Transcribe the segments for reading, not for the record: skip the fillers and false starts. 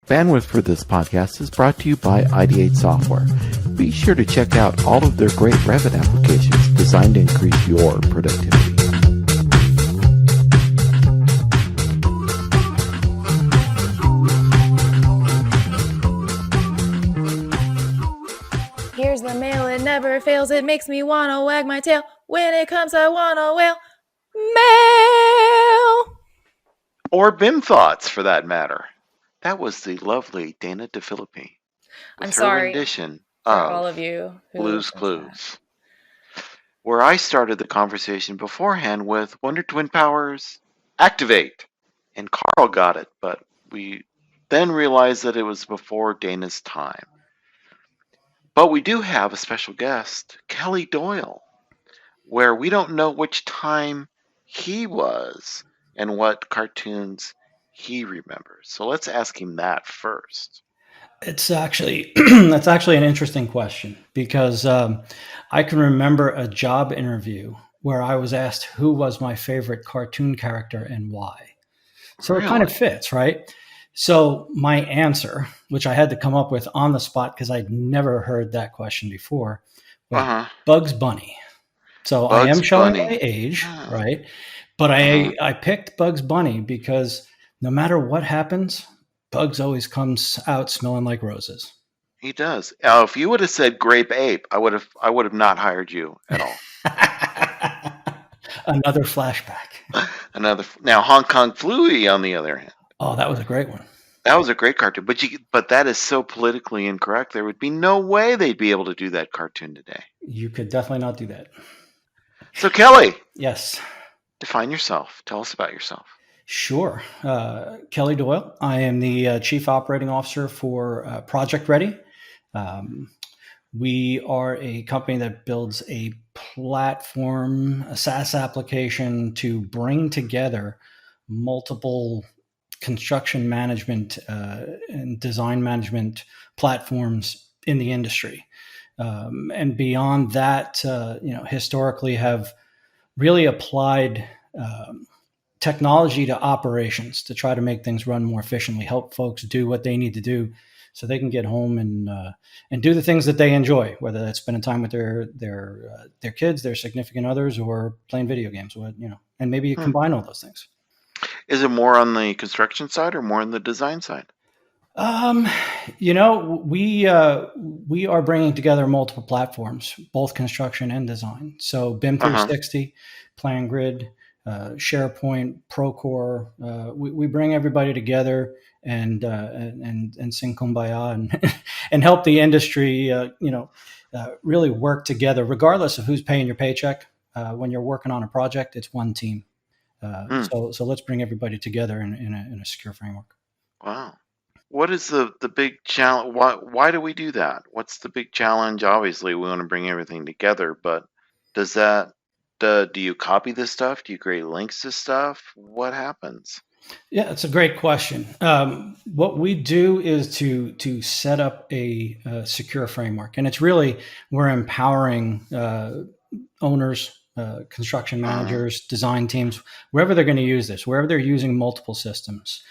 Bandwidth for this podcast is brought to you by Ideate Software. Be sure to check out all of their great Revit applications designed to increase your productivity. Here's the mail, it never fails. It makes me want to wag my tail. When it comes, I want to wail. Mail! Or BIM thoughts, for that matter. That was the lovely Dana DeFilippi. I'm sorry rendition for of all of you who Blue's Clues, where I started the conversation beforehand with Wonder Twin Powers, activate. And Carl got it, but we then realized that it was before Dana's time. But we do have a special guest, Kelly Doyle, where we don't know which time he was and what cartoons he remembers. So let's ask him that first. It's actually that's actually an interesting question because I can remember a job interview where I was asked who was my favorite cartoon character and why. So It kind of fits, right? So my answer, which I had to come up with on the spot because I'd never heard that question before, was Bugs Bunny. So I am showing my age, right? But I picked Bugs Bunny because no matter what happens, Bugs always comes out smelling like roses. He does. If you would have said Grape Ape, I would have not hired you at all. Another flashback. Now Hong Kong Fluey, on the other hand. Oh, that was a great one. That was a great cartoon, but that is so politically incorrect. There would be no way they'd be able to do that cartoon today. You could definitely not do that. So Kelly. Yes. Define yourself. Tell us about yourself. Sure. Kelly Doyle. I am the Chief Operating Officer for ProjectReady. We are a company that builds a platform, a SaaS application to bring together multiple construction management and design management platforms in the industry. And beyond that, historically have really applied technology to operations to try to make things run more efficiently, help folks do what they need to do so they can get home and do the things that they enjoy, whether that's spending time with their kids, their significant others, or playing video games, and maybe you combine all those things. Is it more on the construction side or more on the design side? We are bringing together multiple platforms, both construction and design. So BIM 360, PlanGrid, SharePoint, Procore. We bring everybody together and sing kumbaya and help the industry, really work together, regardless of who's paying your paycheck. When you're working on a project, it's one team. So let's bring everybody together in a secure framework. Wow. What is the big challenge? Why do we do that? What's the big challenge? Obviously, we want to bring everything together, but do you copy this stuff? Do you create links to stuff? What happens? Yeah, it's a great question. What we do is to set up a secure framework, and it's really we're empowering owners, construction managers, design teams, wherever they're going to use this, wherever they're using multiple systems.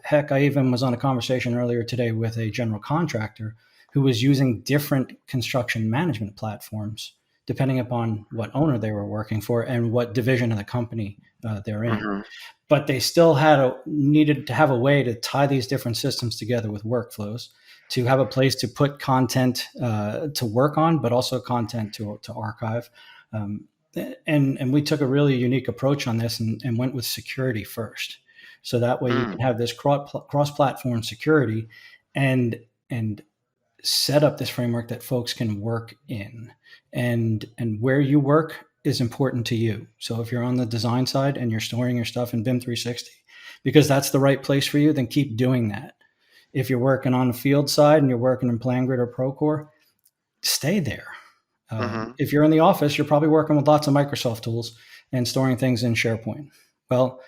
Heck, I even was on a conversation earlier today with a general contractor who was using different construction management platforms depending upon what owner they were working for and what division of the company they're in. But they still needed to have a way to tie these different systems together with workflows, to have a place to put content to work on, but also content to archive. And we took a really unique approach on this and went with security first. So that way you can have this cross-platform security and set up this framework that folks can work in. And where you work is important to you. So if you're on the design side and you're storing your stuff in BIM 360, because that's the right place for you, then keep doing that. If you're working on the field side and you're working in PlanGrid or Procore, stay there. If you're in the office, you're probably working with lots of Microsoft tools and storing things in SharePoint. Well,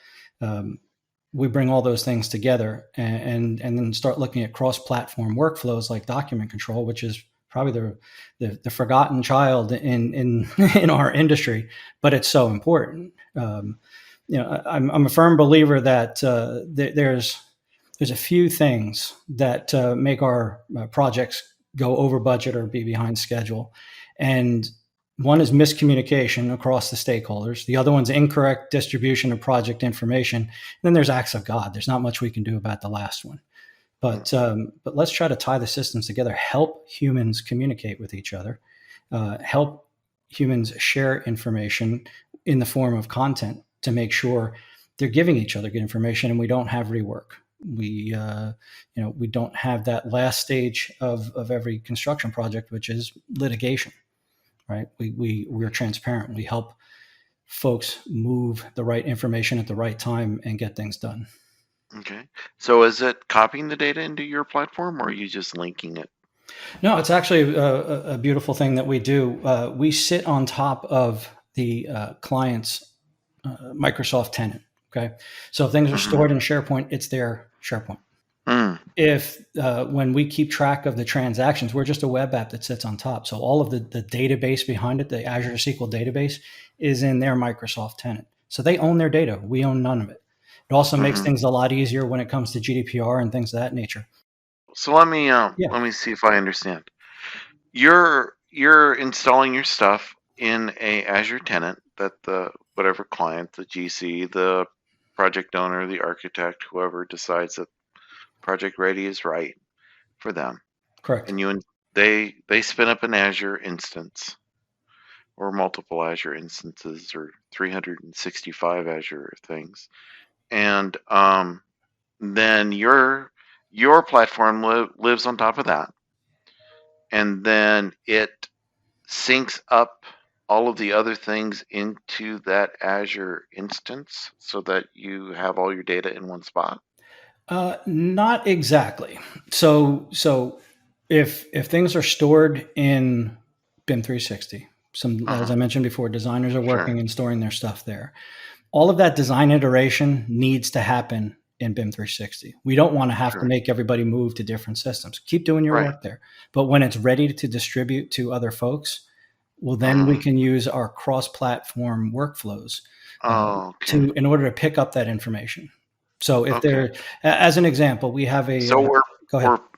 we bring all those things together and then start looking at cross-platform workflows like document control, which is probably the forgotten child in our industry, but it's so important. I'm a firm believer that there's there's a few things that make our projects go over budget or be behind schedule. And one is miscommunication across the stakeholders. The other one's incorrect distribution of project information. And then there's acts of God. There's not much we can do about the last one. But let's try to tie the systems together, help humans communicate with each other, help humans share information in the form of content to make sure they're giving each other good information and we don't have rework. We don't have that last stage of every construction project, which is litigation, right? We're transparent. We help folks move the right information at the right time and get things done. Okay. So is it copying the data into your platform, or are you just linking it? No, it's actually a beautiful thing that we do. We sit on top of the client's Microsoft tenant. Okay. So if things are stored in SharePoint, it's their SharePoint. If when we keep track of the transactions, we're just a web app that sits on top. So all of the database behind it, the Azure SQL database, is in their Microsoft tenant. So they own their data. We own none of it. It also makes things a lot easier when it comes to GDPR and things of that nature. So let me see if I understand. You're installing your stuff in a Azure tenant that the whatever client, the GC, the project owner, the architect, whoever decides that ProjectReady is right for them. Correct. And they spin up an Azure instance, or multiple Azure instances, or 365 Azure things, and then your platform lives on top of that, and then it syncs up all of the other things into that Azure instance so that you have all your data in one spot. Not exactly. So if things are stored in BIM 360, as I mentioned before, designers are working and storing their stuff there. All of that design iteration needs to happen in BIM 360. We don't want to have to make everybody move to different systems. Keep doing your work there. But when it's ready to distribute to other folks, well, then we can use our cross-platform workflows in order to pick up that information. So if there, as an example, we have a. So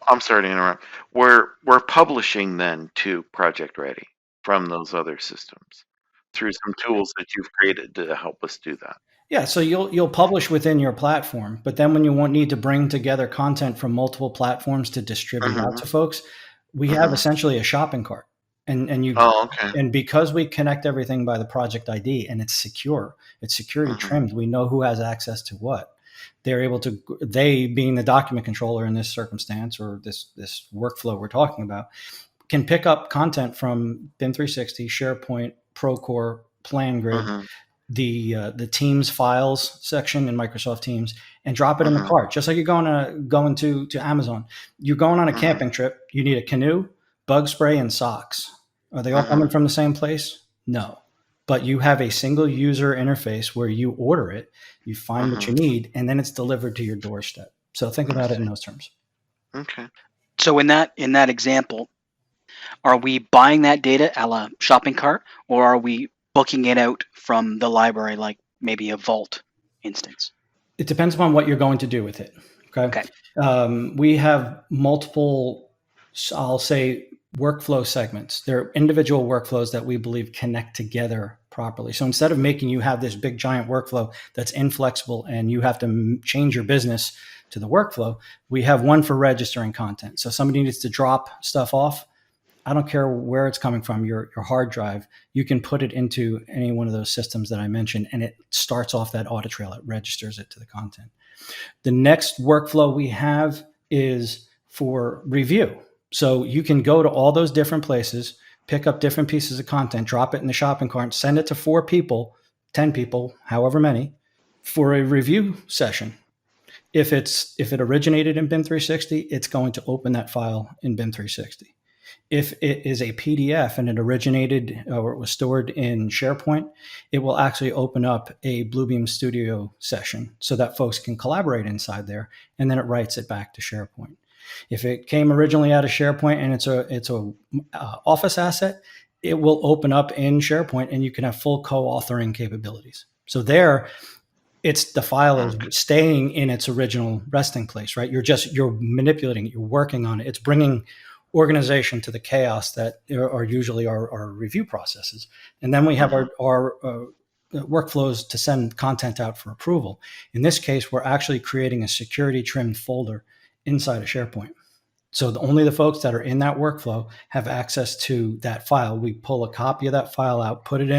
I'm sorry to interrupt. We're publishing then to ProjectReady from those other systems through some tools that you've created to help us do that. Yeah, so you'll publish within your platform, but then when you need to bring together content from multiple platforms to distribute out to folks, we have essentially a shopping cart, and because we connect everything by the project ID and it's secure, it's security trimmed. We know who has access to what. They're able to, they being the document controller in this circumstance or this workflow we're talking about, can pick up content from BIM 360, SharePoint, Procore, PlanGrid, the Teams files section in Microsoft Teams, and drop it in the cart. Just like you're going to Amazon. You're going on a camping trip. You need a canoe, bug spray, and socks. Are they all coming from the same place? No. But you have a single user interface where you order it, you find what you need, and then it's delivered to your doorstep. So think about it in those terms. Okay. So in that example, are we buying that data a la shopping cart, or are we booking it out from the library, like maybe a Vault instance? It depends upon what you're going to do with it. Okay. We have multiple, I'll say, workflow segments. They're individual workflows that we believe connect together properly. So instead of making you have this big giant workflow that's inflexible and you have to change your business to the workflow, we have one for registering content. So somebody needs to drop stuff off. I don't care where it's coming from, your hard drive, you can put it into any one of those systems that I mentioned, and it starts off that audit trail. It registers it to the content. The next workflow we have is for review. So you can go to all those different places, pick up different pieces of content, drop it in the shopping cart, send it to 4 people, 10 people, however many, for a review session. If it originated in BIM 360, it's going to open that file in BIM 360. If it is a PDF and it originated or it was stored in SharePoint, it will actually open up a Bluebeam Studio session so that folks can collaborate inside there, and then it writes it back to SharePoint. If it came originally out of SharePoint and it's a Office asset, it will open up in SharePoint and you can have full co-authoring capabilities. So there, it's the file is staying in its original resting place, right? You're manipulating it, you're working on it. It's bringing organization to the chaos that are usually our review processes. And then we have our workflows to send content out for approval. In this case, we're actually creating a security trimmed folder inside of SharePoint. So only the folks that are in that workflow have access to that file. We pull a copy of that file out, put it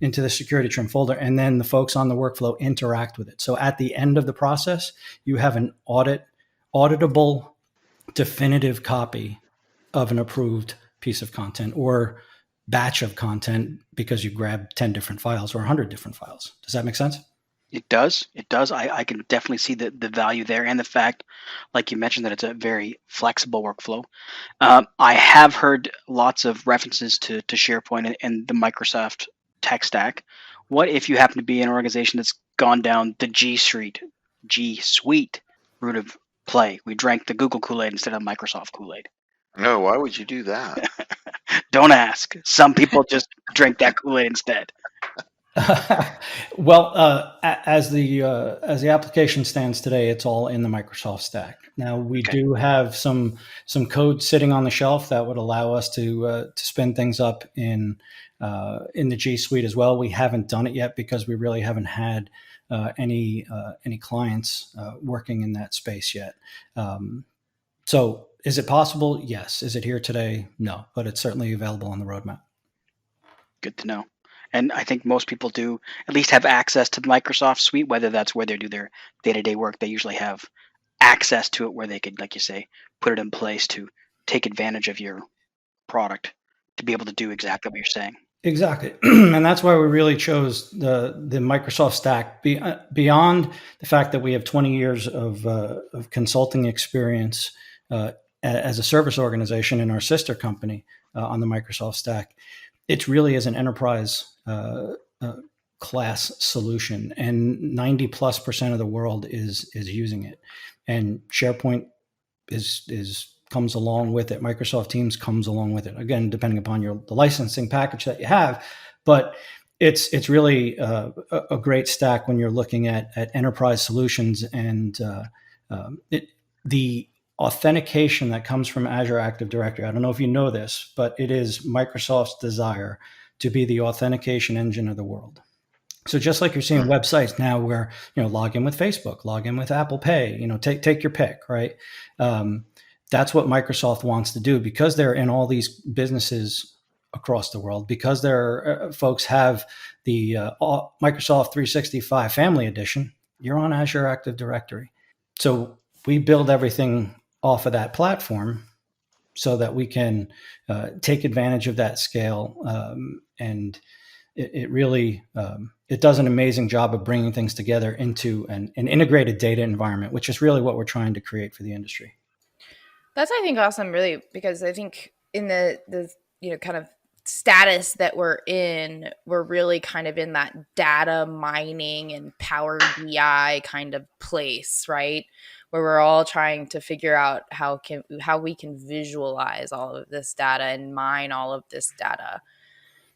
into the security trim folder, and then the folks on the workflow interact with it. So at the end of the process, you have an auditable, definitive copy of an approved piece of content or batch of content because you grab 10 different files or 100 different files. Does that make sense? It does. It does. I can definitely see the value there, and the fact, like you mentioned, that it's a very flexible workflow. I have heard lots of references to SharePoint and the Microsoft tech stack. What if you happen to be an organization that's gone down the G Suite route of play? We drank the Google Kool-Aid instead of Microsoft Kool-Aid. No, why would you do that? Don't ask. Some people just drink that Kool-Aid instead. Well, as the application stands today, it's all in the Microsoft stack. Now we do have some code sitting on the shelf that would allow us to spin things up in the G Suite as well. We haven't done it yet because we really haven't had any clients working in that space yet. So is it possible? Yes. Is it here today? No, but it's certainly available on the roadmap. Good to know. And I think most people do at least have access to the Microsoft suite, whether that's where they do their day-to-day work. They usually have access to it where they could, like you say, put it in place to take advantage of your product to be able to do exactly what you're saying. Exactly. And that's why we really chose the Microsoft stack beyond the fact that we have 20 years of consulting experience as a service organization in our sister company on the Microsoft stack. It really is an enterprise class solution, and 90+% of the world is using it. And SharePoint comes along with it. Microsoft Teams comes along with it. Again, depending upon the licensing package that you have, but it's really a great stack when you're looking at enterprise solutions and the authentication that comes from Azure Active Directory. I don't know if you know this, but it is Microsoft's desire to be the authentication engine of the world. So just like you're seeing websites now where, log in with Facebook, log in with Apple Pay, take your pick, right? That's what Microsoft wants to do because they're in all these businesses across the world, because their folks have the Microsoft 365 Family Edition. You're on Azure Active Directory. So we build everything off of that platform so that we can take advantage of that scale. And it really, it does an amazing job of bringing things together into an integrated data environment, which is really what we're trying to create for the industry. That's, I think, awesome, really, because I think in the kind of status that we're in, we're really kind of in that data mining and Power BI kind of place, right? Where we're all trying to figure out how we can visualize all of this data and mine all of this data.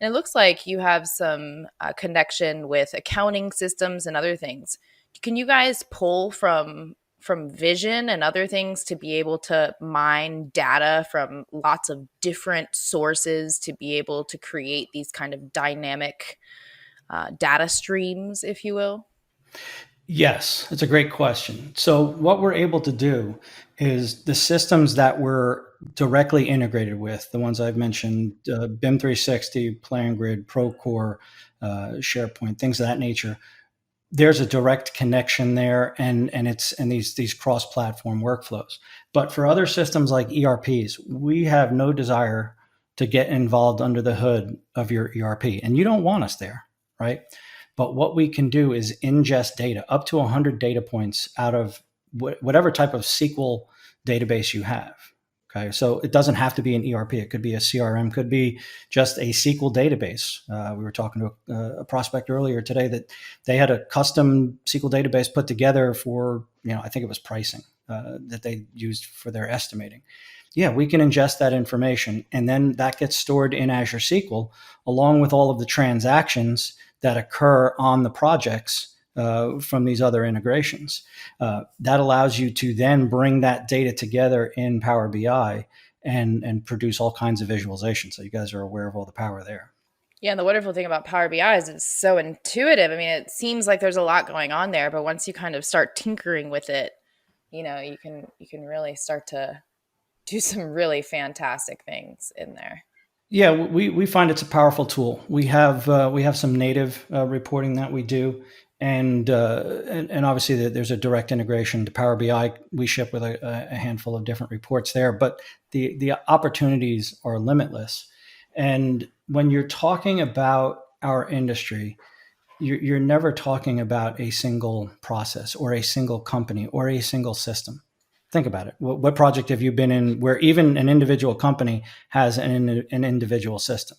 And it looks like you have some connection with accounting systems and other things. Can you guys pull from vision and other things to be able to mine data from lots of different sources to be able to create these kind of dynamic data streams, if you will? Yes, it's a great question. So what we're able to do is the systems that we're directly integrated with, the ones I've mentioned, BIM 360, PlanGrid, Procore, SharePoint, things of that nature. There's a direct connection there, and these cross-platform workflows. But for other systems like ERPs, we have no desire to get involved under the hood of your ERP, and you don't want us there, right? But what we can do is ingest data, up to 100 data points out of whatever type of SQL database you have. Okay, so it doesn't have to be an ERP. It could be a CRM, could be just a SQL database. We were talking to a prospect earlier today that they had a custom SQL database put together for, I think it was pricing that they used for their estimating. Yeah, we can ingest that information, and then that gets stored in Azure SQL along with all of the transactions that occur on the projects from these other integrations. That allows you to then bring that data together in Power BI and produce all kinds of visualizations. So you guys are aware of all the power there. Yeah, and the wonderful thing about Power BI is it's so intuitive. I mean, it seems like there's a lot going on there, but once you kind of start tinkering with it, you can really start to do some really fantastic things in there. Yeah, we find it's a powerful tool. We have some native reporting that we do, and obviously there's a direct integration to Power BI. We ship with a handful of different reports there, but the opportunities are limitless. And when you're talking about our industry, you're never talking about a single process or a single company or a single system. Think about it. What project have you been in where even an individual company has an individual system,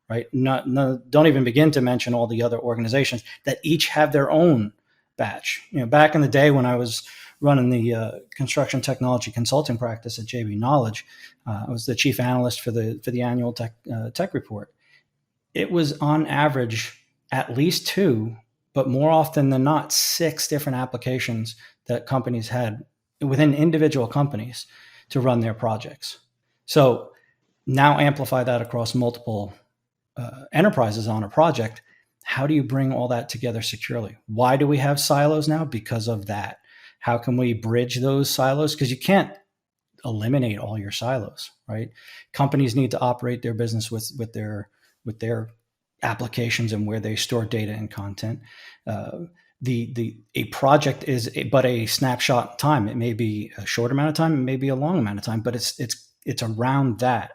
right? Don't even begin to mention all the other organizations that each have their own batch. Back in the day when I was running the construction technology consulting practice at JB Knowledge, I was the chief analyst for the annual tech report. It was on average at least 2, but more often than not 6 different applications that companies had within individual companies to run their projects. So now amplify that across multiple enterprises on a project. How do you bring all that together securely? Why do we have silos now? Because of that. How can we bridge those silos? Because you can't eliminate all your silos, right? Companies need to operate their business with their applications and where they store data and content. A project is but a snapshot in time. It may be a short amount of time, it may be a long amount of time, but it's around that,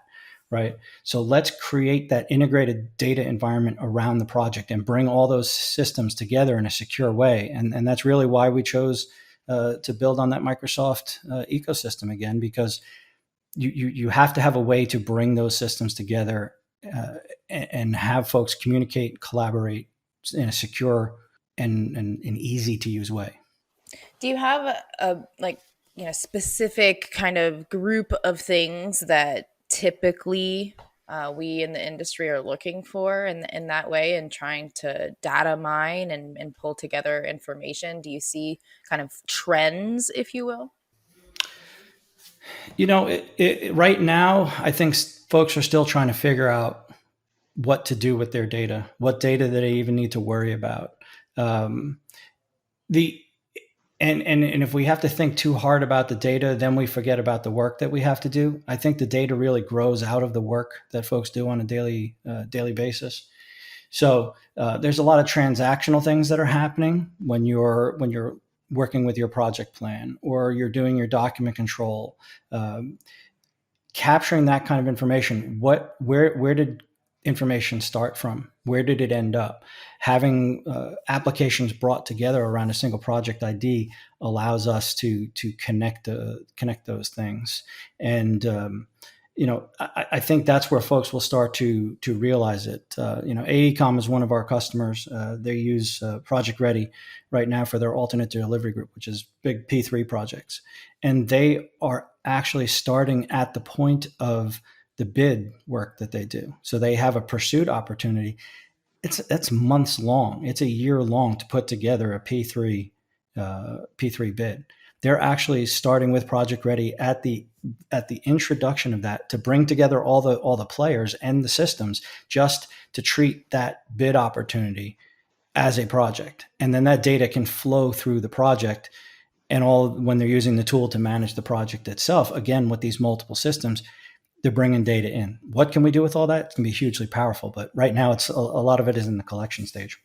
right? So let's create that integrated data environment around the project and bring all those systems together in a secure way. And that's really why we chose to build on that Microsoft ecosystem again, because you have to have a way to bring those systems together and have folks communicate, collaborate in a secure and an easy to use way. Do you have a specific kind of group of things that typically we in the industry are looking for in that way and trying to data mine and pull together information? Do you see kind of trends, if you will? Right now, I think folks are still trying to figure out what to do with their data, what data that they even need to worry about. And if we have to think too hard about the data, then we forget about the work that we have to do. I think the data really grows out of the work that folks do on a daily basis. So there's a lot of transactional things that are happening when you're working with your project plan or you're doing your document control. Capturing that kind of information, where did information start from? Where did it end up? Having applications brought together around a single project ID allows us to connect those things. And I think that's where folks will start to realize it. AECOM is one of our customers. They use ProjectReady right now for their alternate delivery group, which is big P3 projects. And they are actually starting at the point of the bid work that they do. So they have a pursuit opportunity. That's months long. It's a year long to put together a P3 bid. They're actually starting with ProjectReady at the introduction of that to bring together all the players and the systems just to treat that bid opportunity as a project. And then that data can flow through the project and all when they're using the tool to manage the project itself. Again, with these multiple systems, they're bringing data in. What can we do with all that? It's going to be hugely powerful, but right now it's a lot of it is in the collection stage.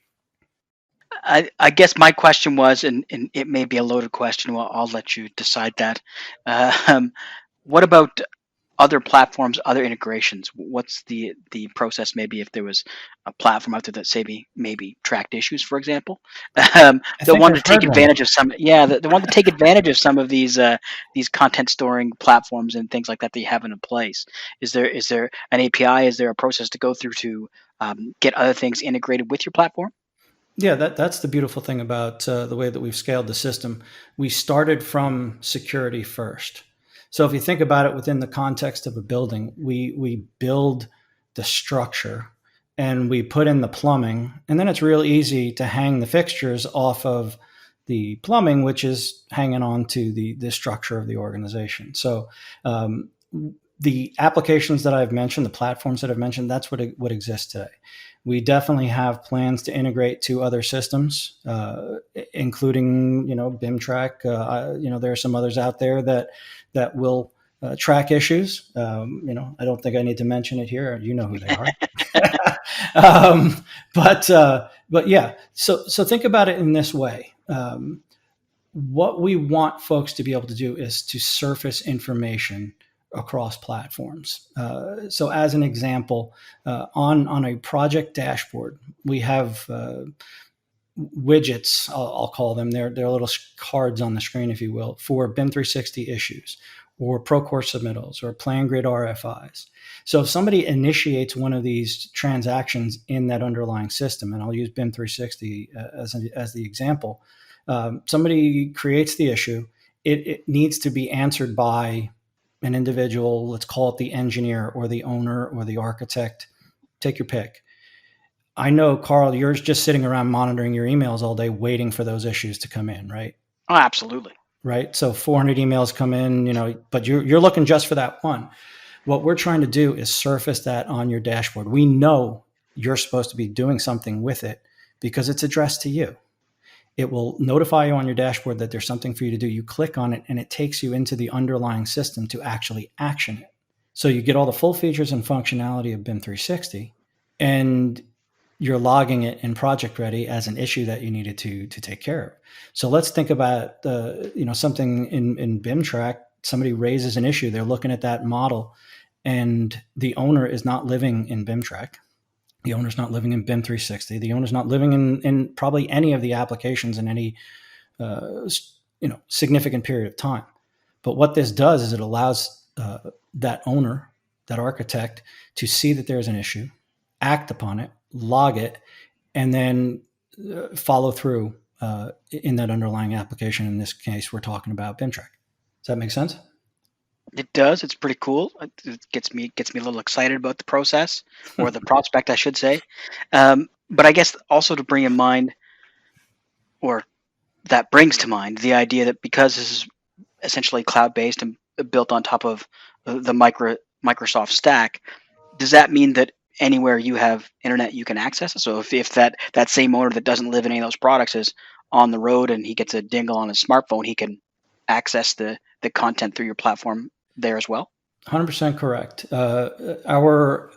I guess my question was, and it may be a loaded question. Well, I'll let you decide that. What about other platforms, other integrations? What's the process? Maybe if there was a platform out there that maybe tracked issues, for example, the one to take advantage of some. Yeah, the one to take advantage of some of these content storing platforms and things like that you have in place. Is there an API? Is there a process to go through to get other things integrated with your platform? Yeah, that's the beautiful thing about the way that we've scaled the system. We started from security first. So if you think about it within the context of a building, we build the structure and we put in the plumbing, and then it's real easy to hang the fixtures off of the plumbing, which is hanging on to the structure of the organization. So the applications that I've mentioned, the platforms that I've mentioned, that's what exists today. We definitely have plans to integrate to other systems, including, BIMtrack. There are some others out there that will track issues. I don't think I need to mention it here. You know who they are. But yeah. So think about it in this way. What we want folks to be able to do is to surface information across platforms. So as an example, on a project dashboard, we have widgets, I'll call them. They're little cards on the screen, if you will, for BIM 360 issues or Procore submittals or plan grid RFIs. So if somebody initiates one of these transactions in that underlying system, and I'll use BIM 360 as the example, somebody creates the issue. It needs to be answered by an individual, let's call it the engineer or the owner or the architect, take your pick. I know, Carl, you're just sitting around monitoring your emails all day waiting for those issues to come in, right? Oh, absolutely. Right. So 400 emails come in, but you're looking just for that one. What we're trying to do is surface that on your dashboard. We know you're supposed to be doing something with it because it's addressed to you. It will notify you on your dashboard that there's something for you to do. You click on it and it takes you into the underlying system to actually action it. So you get all the full features and functionality of BIM 360, and you're logging it in ProjectReady as an issue that you needed to take care of. So let's think about something in BIMtrack. Somebody raises an issue. They're looking at that model, and the owner is not living in BIMtrack. The owner's not living in BIM 360. The owner's not living in probably any of the applications in any significant period of time. But what this does is it allows that owner, that architect, to see that there's an issue, act upon it, log it, and then follow through in that underlying application. In this case, we're talking about BIMtrack. Does that make sense? It does. It's pretty cool. It gets me a little excited about the process, or the prospect, I should say. But I guess also to bring in mind, or that brings to mind, the idea that because this is essentially cloud-based and built on top of the Microsoft stack, does that mean that anywhere you have internet, you can access it? So if that same owner that doesn't live in any of those products is on the road and he gets a dingle on his smartphone, he can access the content through your platform there as well? 100% correct. Our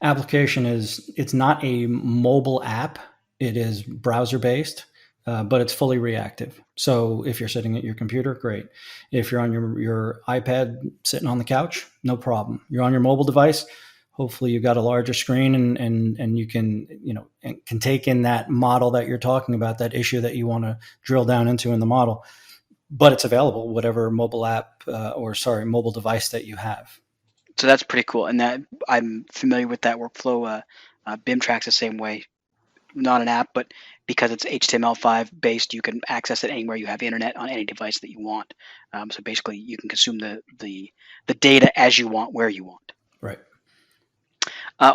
application it's not a mobile app. It is browser-based, but it's fully reactive. So if you're sitting at your computer, great. If you're on your iPad sitting on the couch, no problem. You're on your mobile device, hopefully you've got a larger screen and you can take in that model that you're talking about, that issue that you want to drill down into in the model. But it's available, whatever mobile app mobile device that you have. So that's pretty cool. And that I'm familiar with that workflow. BIMtrack's the same way, not an app, but because it's HTML5 based, you can access it anywhere you have internet on any device that you want. So basically, you can consume the data as you want, where you want. Right.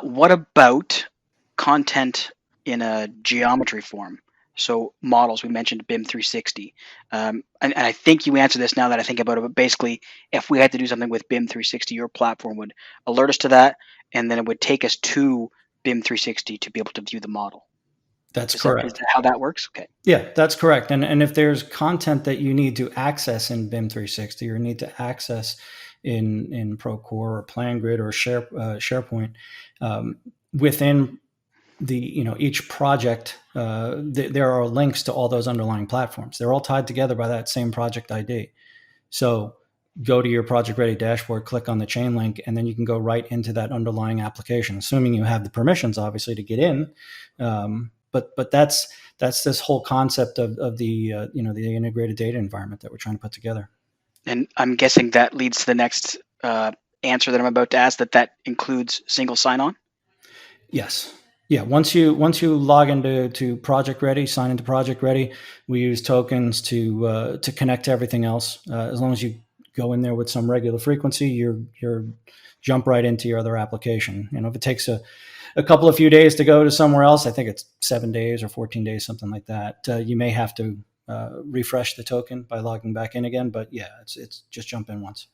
What about content in a geometry form? So models, we mentioned BIM 360. And I think you answered this now that I think about it, but basically, if we had to do something with BIM 360, your platform would alert us to that, and then it would take us to BIM 360 to be able to view the model. That's correct. Is that how that works? Okay. Yeah, that's correct. And if there's content that you need to access in BIM 360 or need to access in Procore or PlanGrid or SharePoint, within each project, there are links to all those underlying platforms. They're all tied together by that same project ID. So go to your ProjectReady dashboard, click on the chain link, and then you can go right into that underlying application, assuming you have the permissions, obviously, to get in. But that's this whole concept of the the integrated data environment that we're trying to put together. And I'm guessing that leads to the next answer that I'm about to ask. That includes single sign-on. Yes. Yeah. Once you log into ProjectReady, sign into ProjectReady, we use tokens to connect to everything else. As long as you go in there with some regular frequency, you're jump right into your other application. If it takes a couple of few days to go to somewhere else, I think it's 7 days or 14 days, something like that. You may have to refresh the token by logging back in again, but yeah, it's just jump in once.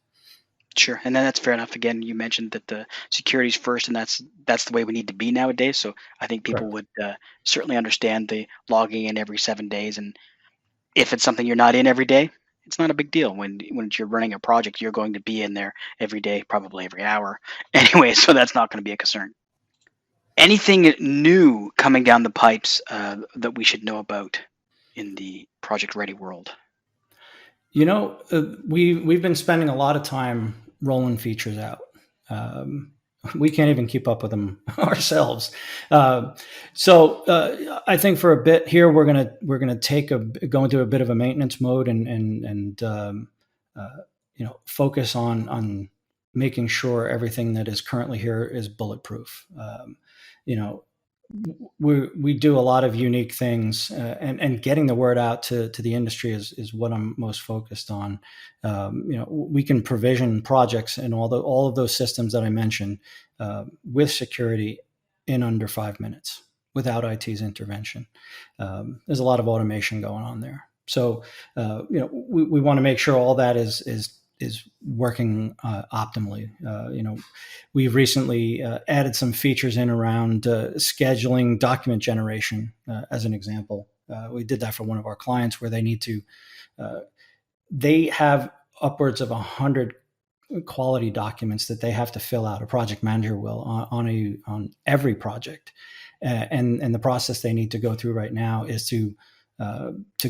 Sure, and then that's fair enough. Again, you mentioned that the security's first, and that's the way we need to be nowadays. So I think people would certainly understand the logging in every 7 days, and if it's something you're not in every day, it's not a big deal. When you're running a project, you're going to be in there every day, probably every hour, anyway. So that's not going to be a concern. Anything new coming down the pipes that we should know about in the Project Ready world? We've been spending a lot of time rolling features out. We can't even keep up with them ourselves. So I think for a bit here, we're gonna go into a bit of a maintenance mode and focus on making sure everything that is currently here is bulletproof. We do a lot of unique things, and getting the word out to the industry is what I'm most focused on. We can provision projects and all of those systems that I mentioned with security in under 5 minutes without IT's intervention. There's a lot of automation going on there. So we want to make sure all that is working optimally. We've recently added some features in around scheduling document generation, as an example. We did that for one of our clients where they have upwards of 100 quality documents that they have to fill out. A project manager will on every project, and the process they need to go through right now is to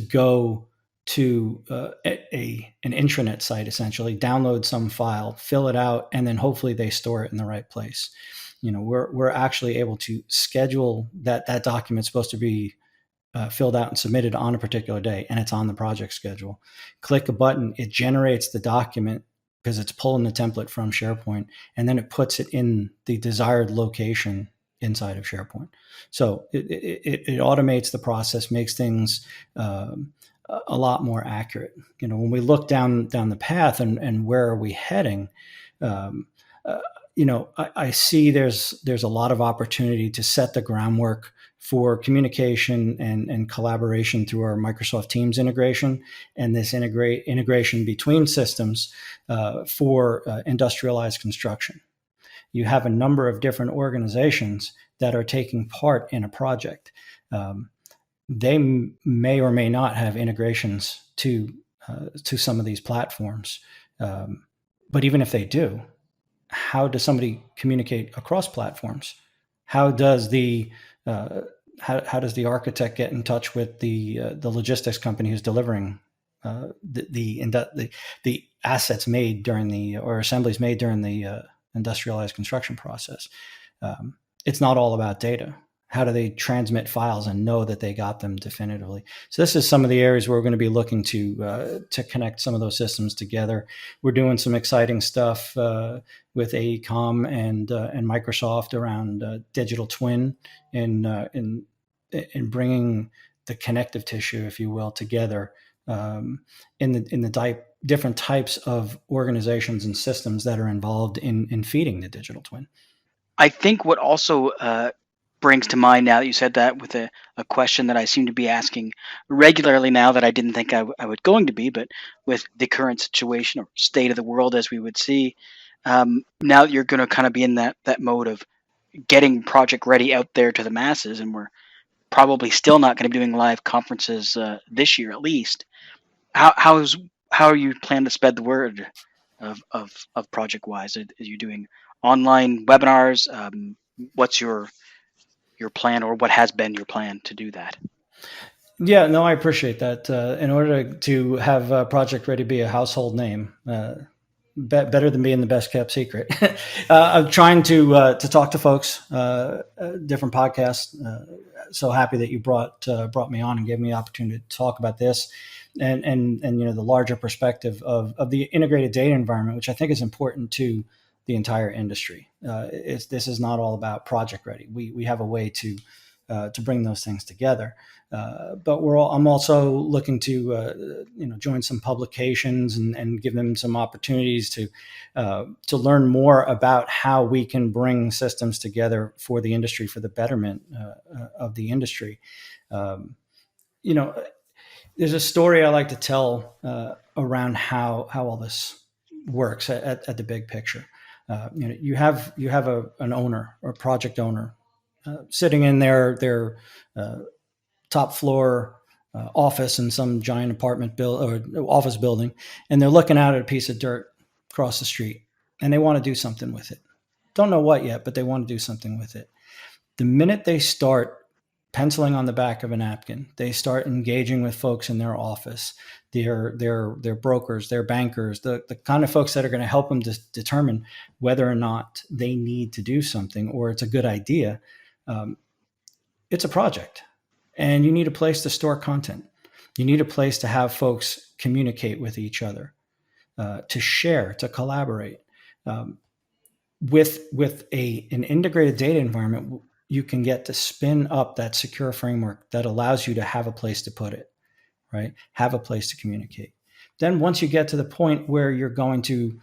go to an intranet site, essentially download some file, fill it out, and then hopefully they store it in the right place. We're actually able to schedule that document's supposed to be filled out and submitted on a particular day, and it's on the project schedule. Click a button, it generates the document because it's pulling the template from SharePoint, and then it puts it in the desired location inside of SharePoint. So it automates the process, makes things a lot more accurate. When we look down the path and where are we heading, I see there's a lot of opportunity to set the groundwork for communication and collaboration through our Microsoft Teams integration and this integration between systems for industrialized construction. You have a number of different organizations that are taking part in a project. They may or may not have integrations to some of these platforms, but even if they do, how does somebody communicate across platforms? How does the architect get in touch with the logistics company who's delivering the assets made or assemblies made during the industrialized construction process? It's not all about data. How do they transmit files and know that they got them definitively? So this is some of the areas where we're going to be looking to connect some of those systems together. We're doing some exciting stuff with AECOM and Microsoft around digital twin in bringing the connective tissue, if you will, together in the different types of organizations and systems that are involved in feeding the digital twin. I think what also brings to mind now that you said that with a question that I seem to be asking regularly now that I didn't think I was going to be, but with the current situation or state of the world as we would see, now that you're going to kind of be in that mode of getting Project Ready out there to the masses, and we're probably still not going to be doing live conferences this year at least. How are you planning to spread the word of Project Wise? Are you doing online webinars? What's your plan, or what has been your plan to do that? Yeah, no, I appreciate that. In order to have Project Ready be a household name, better than being the best kept secret, I'm trying to talk to folks, different podcasts. So happy that you brought me on and gave me the opportunity to talk about this, and the larger perspective of the integrated data environment, which I think is important to the entire industry. This is not all about Project Ready. We have a way to to bring those things together. But I'm also looking to join some publications and give them some opportunities to learn more about how we can bring systems together for the industry, for the betterment of the industry. There's a story I like to tell around how all this works at the big picture. You have an owner or project owner sitting in their top floor office in some giant apartment or office building, and they're looking out at a piece of dirt across the street, and they want to do something with it. Don't know what yet, but they want to do something with it. The minute they start penciling on the back of a napkin, they start engaging with folks in their office, their brokers, their bankers, the kind of folks that are going to help them to determine whether or not they need to do something or it's a good idea. It's a project, and you need a place to store content. You need a place to have folks communicate with each other, to share, to collaborate. With an integrated data environment, you can get to spin up that secure framework that allows you to have a place to put it, right? Have a place to communicate. Then once you get to the point where you're going to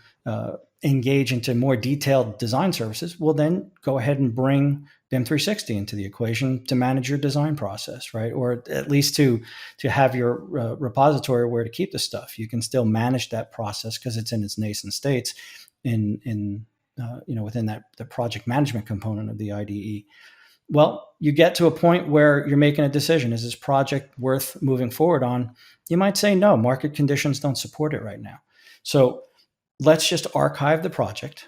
engage into more detailed design services, well, then go ahead and bring BIM 360 into the equation to manage your design process, right? Or at least to have your repository where to keep the stuff. You can still manage that process because it's in its nascent states within the project management component of the IDE. Well, you get to a point where you're making a decision. Is this project worth moving forward on? You might say, no, market conditions don't support it right now. So let's just archive the project.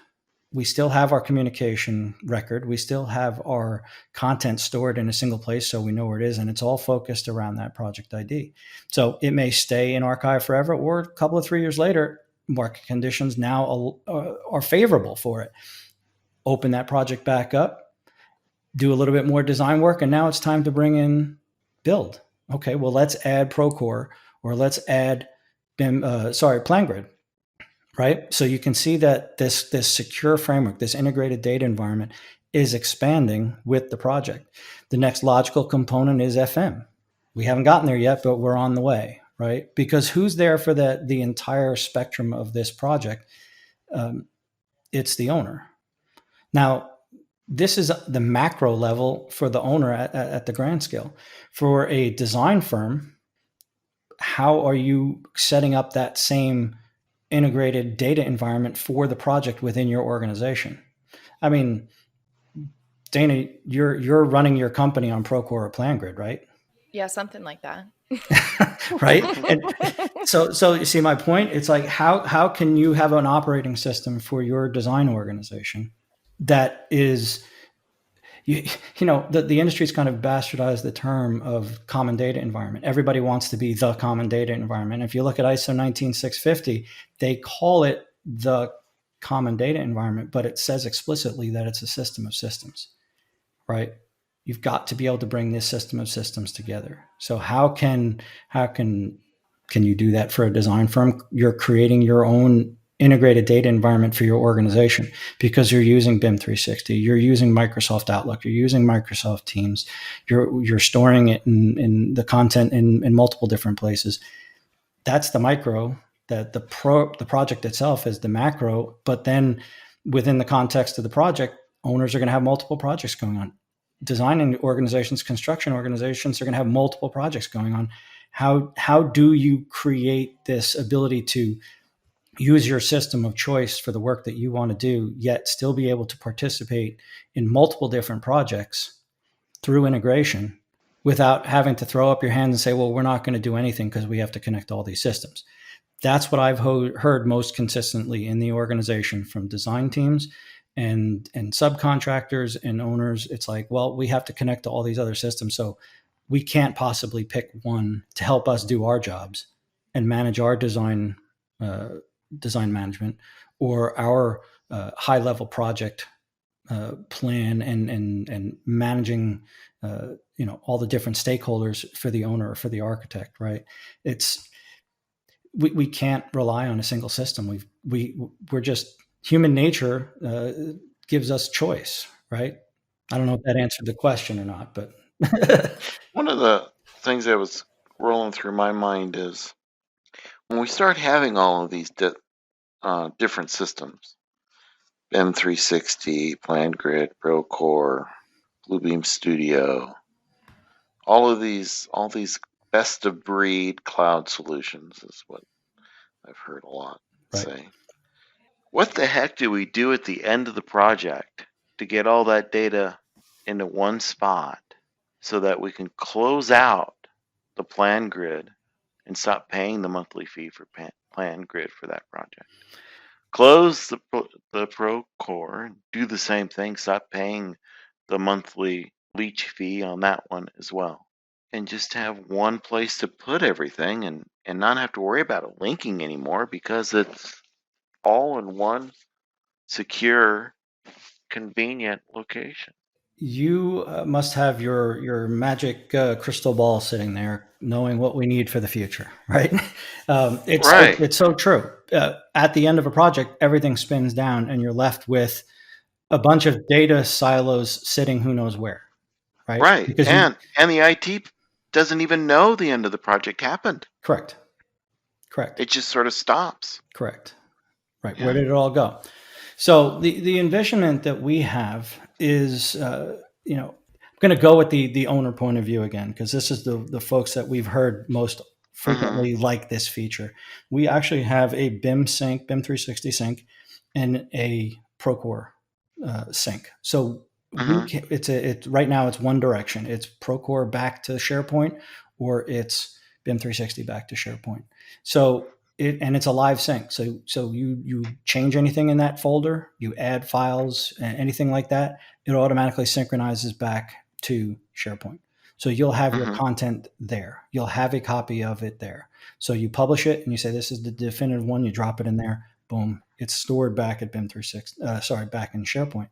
We still have our communication record. We still have our content stored in a single place so we know where it is, and it's all focused around that project ID. So it may stay in archive forever, or a couple of 3 years later, market conditions now are favorable for it. Open that project back up, do a little bit more design work, and now it's time to bring in build. Okay, well, let's add Procore, or let's add PlanGrid, right? So you can see that this secure framework, this integrated data environment is expanding with the project. The next logical component is FM. We haven't gotten there yet, but we're on the way, right? Because who's there for the entire spectrum of this project? It's the owner. Now, this is the macro level for the owner at the grand scale. For a design firm, how are you setting up that same integrated data environment for the project within your organization? I mean, Dana, you're running your company on Procore or PlanGrid, right? Yeah, something like that. Right. And so you see my point? It's like, how can you have an operating system for your design organization that is, the industry's kind of bastardized the term of common data environment. Everybody wants to be the common data environment. If you look at ISO 19650, they call it the common data environment, but it says explicitly that it's a system of systems, right? You've got to be able to bring this system of systems together. So how can you do that for a design firm? You're creating your own integrated data environment for your organization because you're using BIM 360, you're using Microsoft Outlook, you're using Microsoft Teams, you're storing it in the content in multiple different places. That's the micro. That the project itself is the macro, but then within the context of the project, owners are going to have multiple projects going on. Designing organizations, construction organizations are going to have multiple projects going on. How do you create this ability to use your system of choice for the work that you want to do, yet still be able to participate in multiple different projects through integration without having to throw up your hands and say, well, we're not going to do anything because we have to connect all these systems? That's what I've heard most consistently in the organization from design teams and subcontractors and owners. It's like, well, we have to connect to all these other systems, so we can't possibly pick one to help us do our jobs and manage our design management or our high-level project plan and managing all the different stakeholders for the owner or for the architect, right? We can't rely on a single system. We're just, human nature gives us choice, right? I don't know if that answered the question or not, but One of the things that was rolling through my mind is when we start having all of these different systems, M360, PlanGrid, Procore, Bluebeam Studio, all these best of breed cloud solutions is what I've heard a lot say. What the heck do we do at the end of the project to get all that data into one spot so that we can close out the PlanGrid and stop paying the monthly fee for PlanGrid for that project? Close the Procore and do the same thing, stop paying the monthly leech fee on that one as well. And just have one place to put everything and not have to worry about it linking anymore because it's all in one secure, convenient location. You must have your magic crystal ball sitting there, knowing what we need for the future, right? It's so true. At the end of a project, everything spins down, and you're left with a bunch of data silos sitting who knows where, right? Right, Because and the IT doesn't even know the end of the project happened. Correct. It just sort of stops. Correct. Right. Yeah. Where did it all go? So the envisionment that we have is, I'm going to go with the owner point of view again, because this is the folks that we've heard most frequently like this feature. We actually have a BIM sync, BIM 360 sync, and a Procore sync. So right now it's one direction. It's Procore back to SharePoint, or it's BIM 360 back to SharePoint. So it's a live sync. So you change anything in that folder, you add files, and anything like that, it automatically synchronizes back to SharePoint. So you'll have your content there. You'll have a copy of it there. So you publish it and you say, this is the definitive one. You drop it in there. Boom. It's stored back at BIM 360, back in SharePoint.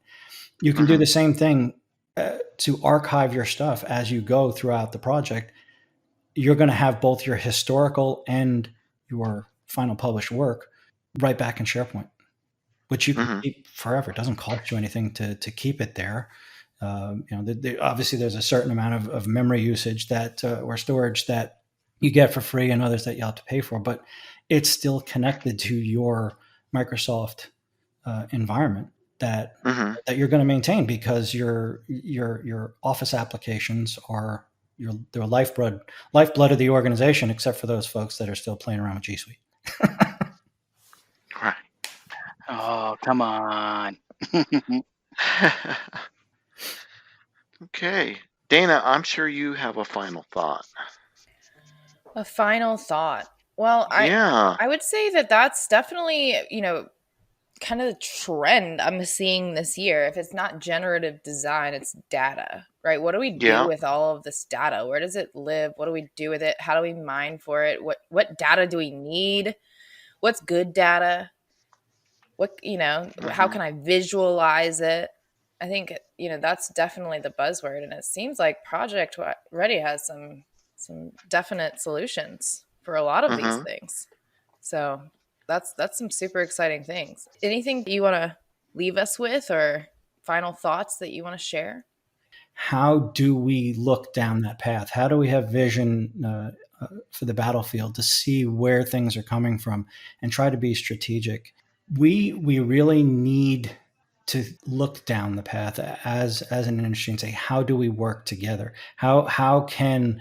You can do the same thing to archive your stuff as you go throughout the project. You're going to have both your historical and your final published work right back in SharePoint, which you can keep forever. It doesn't cost you anything to keep it there. Obviously there's a certain amount of memory usage that or storage that you get for free and others that you have to pay for, but it's still connected to your Microsoft environment that you're going to maintain, because your Office applications are their lifeblood of the organization, except for those folks that are still playing around with G Suite. Right. Oh, come on. Okay. Dana, I'm sure you have a final thought. A final thought. Well, I would say that that's definitely, kind of the trend I'm seeing this year. If it's not generative design, it's data, right? What do we do with all of this data? Where does it live? What do we do with it? How do we mine for it? What data do we need? What's good data? What, how can I visualize it? I think, that's definitely the buzzword. And it seems like ProjectReady has some definite solutions for a lot of these things. So that's some super exciting things. Anything you want to leave us with, or final thoughts that you want to share? How do we look down that path? How do we have vision for the battlefield to see where things are coming from and try to be strategic? We really need to look down the path as an industry and say, how do we work together? How can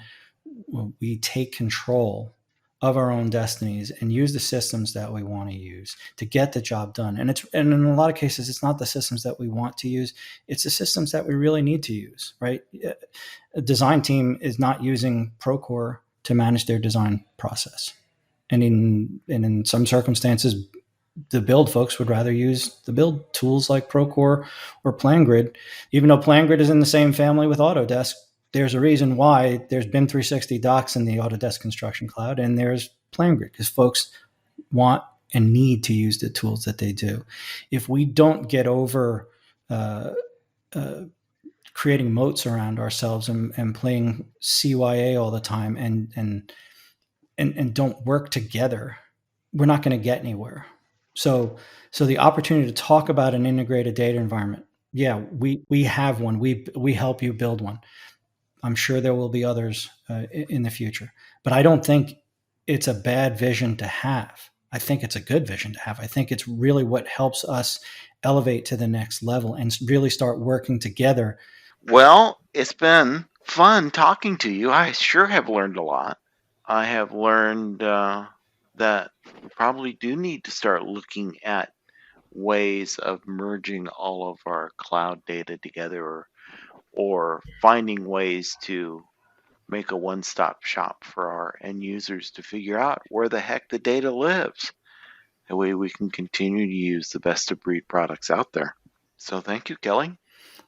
we take control of our own destinies and use the systems that we want to use to get the job done? And in a lot of cases, it's not the systems that we want to use. It's the systems that we really need to use, right? A design team is not using Procore to manage their design process. And in some circumstances, the build folks would rather use the build tools like Procore or PlanGrid. Even though PlanGrid is in the same family with Autodesk, there's a reason why there's BIM 360 docs in the Autodesk Construction Cloud, and there's PlanGrid, because folks want and need to use the tools that they do. If we don't get over creating moats around ourselves and playing CYA all the time and don't work together, we're not going to get anywhere. So the opportunity to talk about an integrated data environment, we have one. We help you build one. I'm sure there will be others in the future. But I don't think it's a bad vision to have. I think it's a good vision to have. I think it's really what helps us elevate to the next level and really start working together. Well, it's been fun talking to you. I sure have learned a lot. I have learned that we probably do need to start looking at ways of merging all of our cloud data together, or finding ways to make a one-stop shop for our end users to figure out where the heck the data lives. That way we can continue to use the best of breed products out there. So thank you, Kelly.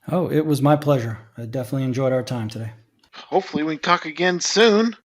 Oh, it was my pleasure. I definitely enjoyed our time today. Hopefully we can talk again soon.